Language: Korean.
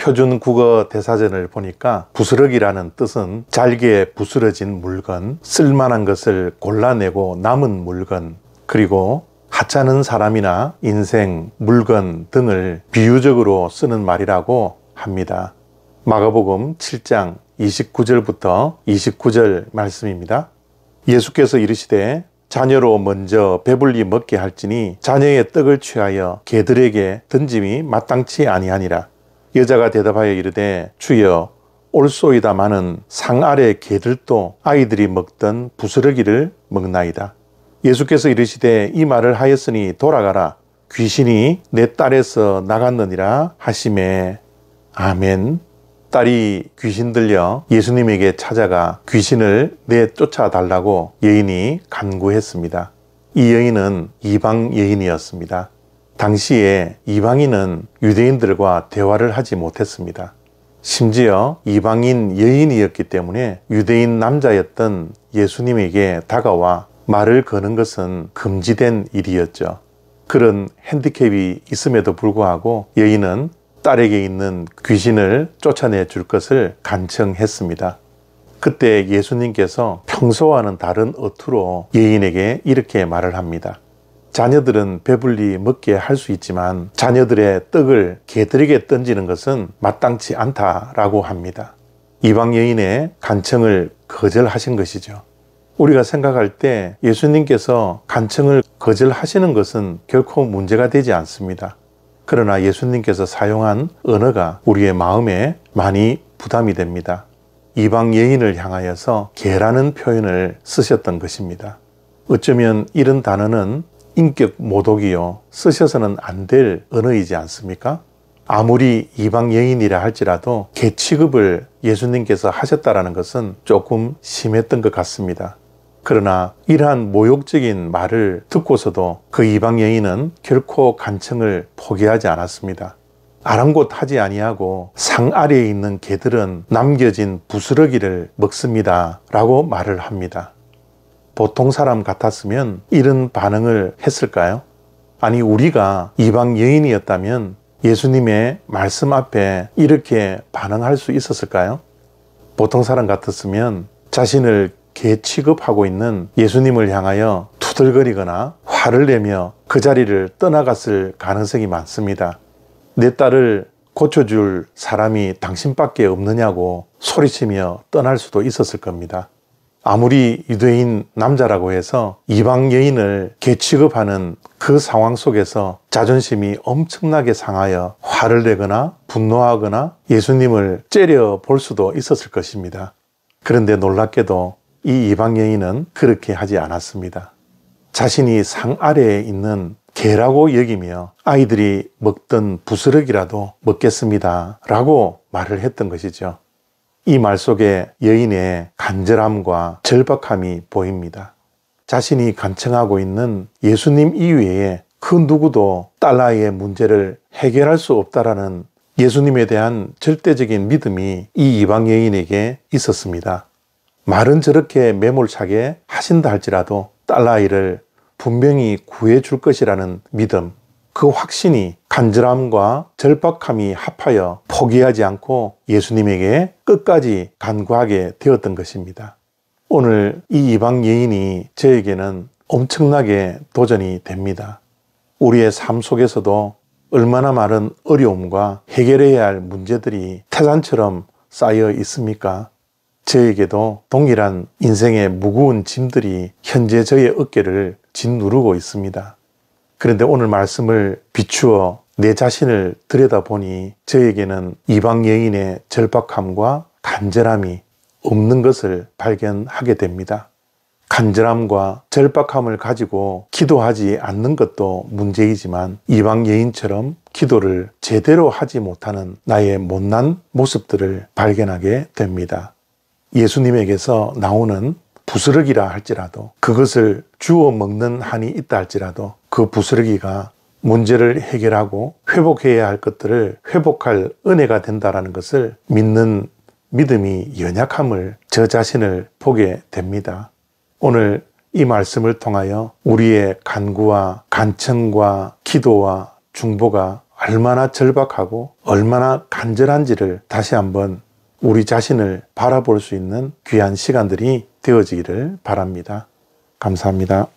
표준 국어 대사전을 보니까 부스러기라는 뜻은 잘게 부스러진 물건, 쓸만한 것을 골라내고 남은 물건, 그리고 하찮은 사람이나 인생, 물건 등을 비유적으로 쓰는 말이라고 합니다. 마가복음 7장 29절부터 29절 말씀입니다. 예수께서 이르시되 자녀로 먼저 배불리 먹게 할지니 자녀의 떡을 취하여 개들에게 던짐이 마땅치 아니하니라. 여자가 대답하여 이르되 주여 올소이다마는 상 아래 개들도 아이들이 먹던 부스러기를 먹나이다. 예수께서 이르시되 이 말을 하였으니 돌아가라. 귀신이 내 딸에서 나갔느니라 하시매. 아멘. 딸이 귀신 들려 예수님에게 찾아가 귀신을 내쫓아달라고 여인이 간구했습니다. 이 여인은 이방 여인이었습니다. 당시에 이방인은 유대인들과 대화를 하지 못했습니다. 심지어 이방인 여인이었기 때문에 유대인 남자였던 예수님에게 다가와 말을 거는 것은 금지된 일이었죠. 그런 핸디캡이 있음에도 불구하고 여인은 딸에게 있는 귀신을 쫓아내 줄 것을 간청했습니다. 그때 예수님께서 평소와는 다른 어투로 여인에게 이렇게 말을 합니다. 자녀들은 배불리 먹게 할 수 있지만 자녀들의 떡을 개들에게 던지는 것은 마땅치 않다라고 합니다. 이방 여인의 간청을 거절하신 것이죠. 우리가 생각할 때 예수님께서 간청을 거절하시는 것은 결코 문제가 되지 않습니다. 그러나 예수님께서 사용한 언어가 우리의 마음에 많이 부담이 됩니다. 이방 여인을 향하여서 개라는 표현을 쓰셨던 것입니다. 어쩌면 이런 단어는 인격 모독이요, 쓰셔서는 안 될 언어이지 않습니까? 아무리 이방 여인이라 할지라도 개 취급을 예수님께서 하셨다라는 것은 조금 심했던 것 같습니다. 그러나 이러한 모욕적인 말을 듣고서도 그 이방 여인은 결코 간청을 포기하지 않았습니다. 아랑곳하지 아니하고 상 아래에 있는 개들은 남겨진 부스러기를 먹습니다 라고 말을 합니다. 보통 사람 같았으면 이런 반응을 했을까요? 아니, 우리가 이방 여인이었다면 예수님의 말씀 앞에 이렇게 반응할 수 있었을까요? 보통 사람 같았으면 자신을 개 취급하고 있는 예수님을 향하여 투덜거리거나 화를 내며 그 자리를 떠나갔을 가능성이 많습니다. 내 딸을 고쳐줄 사람이 당신밖에 없느냐고 소리치며 떠날 수도 있었을 겁니다. 아무리 유대인 남자라고 해서 이방 여인을 개 취급하는 그 상황 속에서 자존심이 엄청나게 상하여 화를 내거나 분노하거나 예수님을 째려 볼 수도 있었을 것입니다. 그런데 놀랍게도 이 이방 여인은 그렇게 하지 않았습니다. 자신이 상 아래에 있는 개라고 여기며 아이들이 먹던 부스러기라도 먹겠습니다 라고 말을 했던 것이죠. 이 말 속에 여인의 간절함과 절박함이 보입니다. 자신이 간청하고 있는 예수님 이외에 그 누구도 딸아이의 문제를 해결할 수 없다라는 예수님에 대한 절대적인 믿음이 이 이방 여인에게 있었습니다. 말은 저렇게 매몰차게 하신다 할지라도 딸아이를 분명히 구해줄 것이라는 믿음, 그 확신이 간절함과 절박함이 합하여 포기하지 않고 예수님에게 끝까지 간구하게 되었던 것입니다. 오늘 이 이방 여인이 저에게는 엄청나게 도전이 됩니다. 우리의 삶 속에서도 얼마나 많은 어려움과 해결해야 할 문제들이 태산처럼 쌓여 있습니까? 저에게도 동일한 인생의 무거운 짐들이 현재 저의 어깨를 짓누르고 있습니다. 그런데 오늘 말씀을 비추어 내 자신을 들여다보니 저에게는 이방 여인의 절박함과 간절함이 없는 것을 발견하게 됩니다. 간절함과 절박함을 가지고 기도하지 않는 것도 문제이지만 이방 여인처럼 기도를 제대로 하지 못하는 나의 못난 모습들을 발견하게 됩니다. 예수님에게서 나오는 부스러기라 할지라도 그것을 주워 먹는 한이 있다 할지라도 그 부스러기가 문제를 해결하고 회복해야 할 것들을 회복할 은혜가 된다는 것을 믿는 믿음이 연약함을 저 자신을 보게 됩니다. 오늘 이 말씀을 통하여 우리의 간구와 간청과 기도와 중보가 얼마나 절박하고 얼마나 간절한지를 다시 한번 우리 자신을 바라볼 수 있는 귀한 시간들이 되어지기를 바랍니다. 감사합니다.